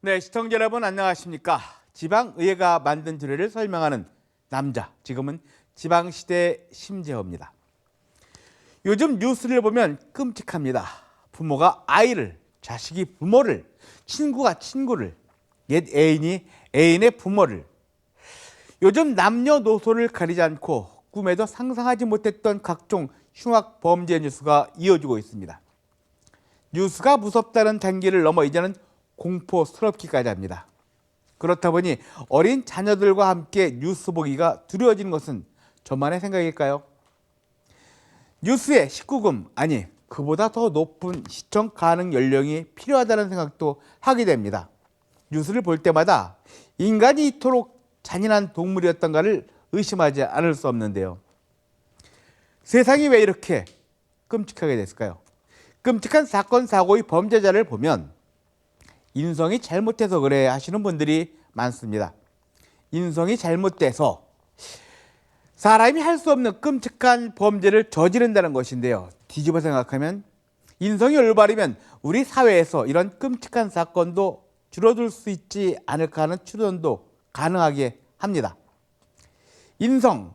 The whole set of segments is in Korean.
네, 시청자 여러분 안녕하십니까? 지방의회가 만든 조례를 설명하는 남자, 지금은 지방시대 심재호입니다. 요즘 뉴스를 보면 끔찍합니다. 부모가 아이를, 자식이 부모를, 친구가 친구를, 옛 애인이 애인의 부모를. 요즘 남녀노소를 가리지 않고 꿈에도 상상하지 못했던 각종 흉악 범죄 뉴스가 이어지고 있습니다. 뉴스가 무섭다는 단계를 넘어 이제는 공포스럽기까지 합니다. 그렇다 보니 어린 자녀들과 함께 뉴스 보기가 두려워지는 것은 저만의 생각일까요? 뉴스의 19금, 아니 그보다 더 높은 시청 가능 연령이 필요하다는 생각도 하게 됩니다. 뉴스를 볼 때마다 인간이 이토록 잔인한 동물이었던가를 의심하지 않을 수 없는데요. 세상이 왜 이렇게 끔찍하게 됐을까요? 끔찍한 사건, 사고의 범죄자를 보면 인성이 잘못해서 그래 하시는 분들이 많습니다. 인성이 잘못돼서 사람이 할 수 없는 끔찍한 범죄를 저지른다는 것인데요. 뒤집어 생각하면 인성이 올바르면 우리 사회에서 이런 끔찍한 사건도 줄어들 수 있지 않을까 하는 추론도 가능하게 합니다. 인성,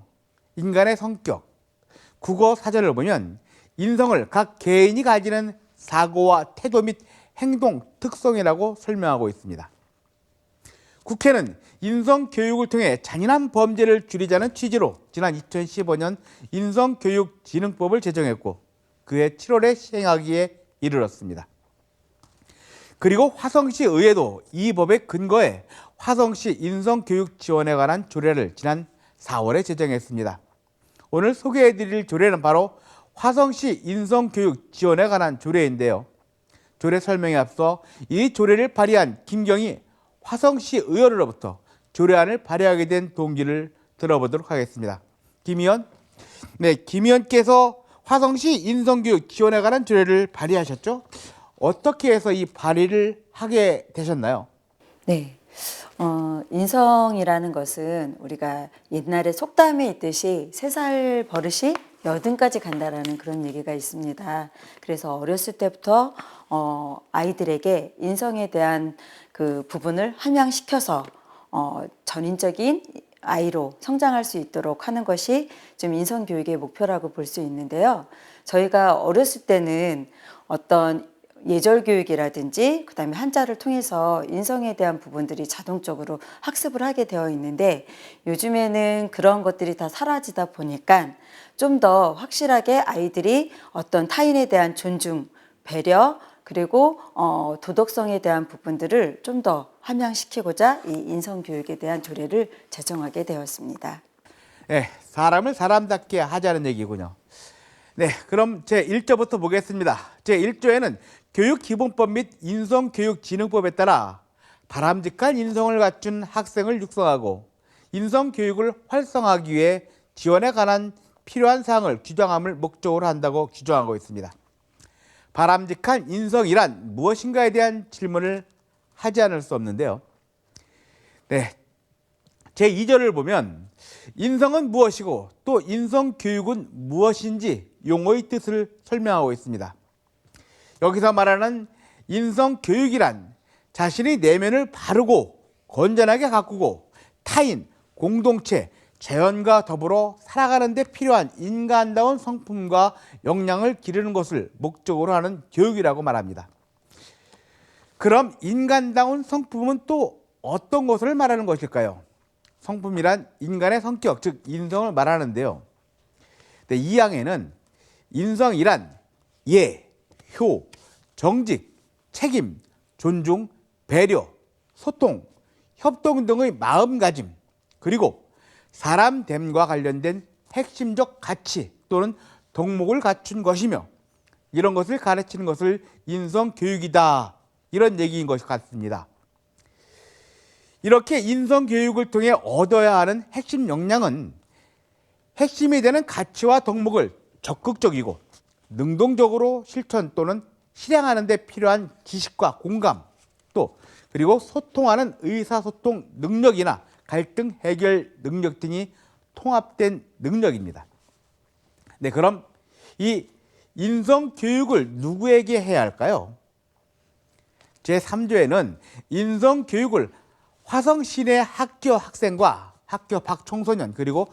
인간의 성격, 국어 사전을 보면 인성을 각 개인이 가지는 사고와 태도 및 행동 특성이라고 설명하고 있습니다. 국회는 인성교육을 통해 잔인한 범죄를 줄이자는 취지로 지난 2015년 인성교육진흥법을 제정했고 그해 7월에 시행하기에 이르렀습니다. 그리고 화성시 의회도 이 법에 근거해 화성시 인성교육 지원에 관한 조례를 지난 4월에 제정했습니다. 오늘 소개해드릴 조례는 바로 화성시 인성교육 지원에 관한 조례인데요. 조례 설명에 앞서 이 조례를 발의한 김경희 화성시 의원으로부터 조례안을 발의하게 된 동기를 들어보도록 하겠습니다. 김 의원, 김 의원께서 화성시 인성교육 지원에 관한 조례를 발의하셨죠? 어떻게 해서 이 발의를 하게 되셨나요? 네. 인성이라는 것은 우리가 옛날에 속담에 있듯이 3살 버릇이 여든까지 간다라는 그런 얘기가 있습니다. 그래서 어렸을 때부터 아이들에게 인성에 대한 그 부분을 함양시켜서 전인적인 아이로 성장할 수 있도록 하는 것이 좀 인성교육의 목표라고 볼 수 있는데요. 저희가 어렸을 때는 어떤 예절 교육이라든지 그다음에 한자를 통해서 인성에 대한 부분들이 자동적으로 학습을 하게 되어 있는데 요즘에는 그런 것들이 다 사라지다 보니까 좀 더 확실하게 아이들이 어떤 타인에 대한 존중, 배려 그리고 도덕성에 대한 부분들을 좀 더 함양시키고자 이 인성교육에 대한 조례를 제정하게 되었습니다. 네, 사람을 사람답게 하자는 얘기군요. 네, 그럼 제1조부터 보겠습니다. 제1조에는 교육기본법 및 인성교육진흥법에 따라 바람직한 인성을 갖춘 학생을 육성하고 인성교육을 활성화하기 위해 지원에 관한 필요한 사항을 규정함을 목적으로 한다고 규정하고 있습니다. 바람직한 인성이란 무엇인가에 대한 질문을 하지 않을 수 없는데요. 네, 제2절을 보면 인성은 무엇이고 또 인성교육은 무엇인지 용어의 뜻을 설명하고 있습니다. 여기서 말하는 인성교육이란 자신의 내면을 바르고 건전하게 가꾸고 타인, 공동체, 자연과 더불어 살아가는 데 필요한 인간다운 성품과 역량을 기르는 것을 목적으로 하는 교육이라고 말합니다. 그럼 인간다운 성품은 또 어떤 것을 말하는 것일까요? 성품이란 인간의 성격, 즉 인성을 말하는데요. 이 항에는 인성이란 예, 효, 정직, 책임, 존중, 배려, 소통, 협동 등의 마음가짐, 그리고 사람됨과 관련된 핵심적 가치 또는 덕목을 갖춘 것이며 이런 것을 가르치는 것을 인성교육이다. 이런 얘기인 것 같습니다. 이렇게 인성교육을 통해 얻어야 하는 핵심 역량은 핵심이 되는 가치와 덕목을 적극적이고 능동적으로 실천 또는 실행하는 데 필요한 지식과 공감 또 그리고 소통하는 의사소통 능력이나 갈등 해결 능력 등이 통합된 능력입니다. 네, 그럼 이 인성교육을 누구에게 해야 할까요? 제3조에는 인성교육을 화성시내 학교 학생과 학교 밖 청소년 그리고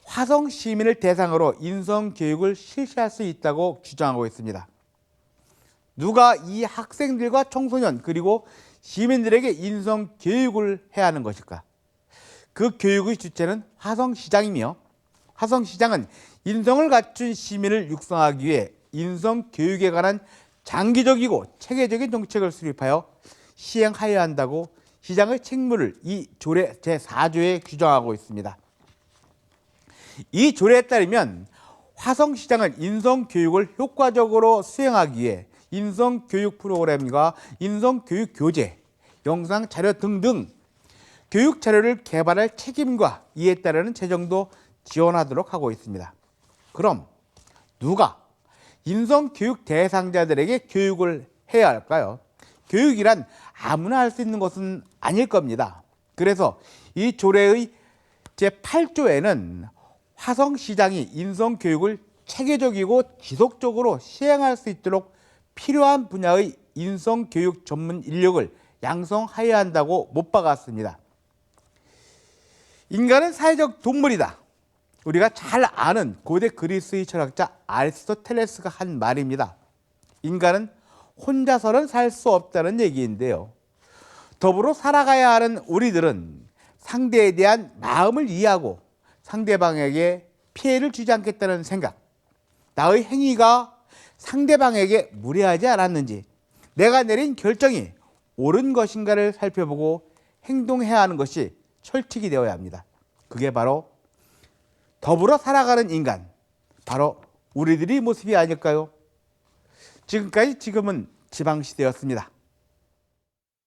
화성 시민을 대상으로 인성교육을 실시할 수 있다고 규정하고 있습니다. 누가 이 학생들과 청소년 그리고 시민들에게 인성교육을 해야 하는 것일까? 그 교육의 주체는 화성시장이며 화성시장은 인성을 갖춘 시민을 육성하기 위해 인성교육에 관한 장기적이고 체계적인 정책을 수립하여 시행하여야 한다고 시장의 책무를 이 조례 제4조에 규정하고 있습니다. 이 조례에 따르면 화성시장은 인성교육을 효과적으로 수행하기 위해 인성교육 프로그램과 인성교육 교재, 영상 자료 등등 교육 자료를 개발할 책임과 이에 따르는 재정도 지원하도록 하고 있습니다. 그럼 누가 인성교육 대상자들에게 교육을 해야 할까요? 교육이란 아무나 할 수 있는 것은 아닐 겁니다. 그래서 이 조례의 제8조에는 화성시장이 인성교육을 체계적이고 지속적으로 시행할 수 있도록 필요한 분야의 인성교육 전문 인력을 양성하여야 한다고 못 박았습니다. 인간은 사회적 동물이다. 우리가 잘 아는 고대 그리스의 철학자 아리스토텔레스가 한 말입니다. 인간은 혼자서는 살 수 없다는 얘기인데요. 더불어 살아가야 하는 우리들은 상대에 대한 마음을 이해하고 상대방에게 피해를 주지 않겠다는 생각, 나의 행위가 상대방에게 무례하지 않았는지, 내가 내린 결정이 옳은 것인가를 살펴보고 행동해야 하는 것이 철칙이 되어야 합니다. 그게 바로 더불어 살아가는 인간, 바로 우리들의 모습이 아닐까요? 지금까지 지금은 지방시대였습니다.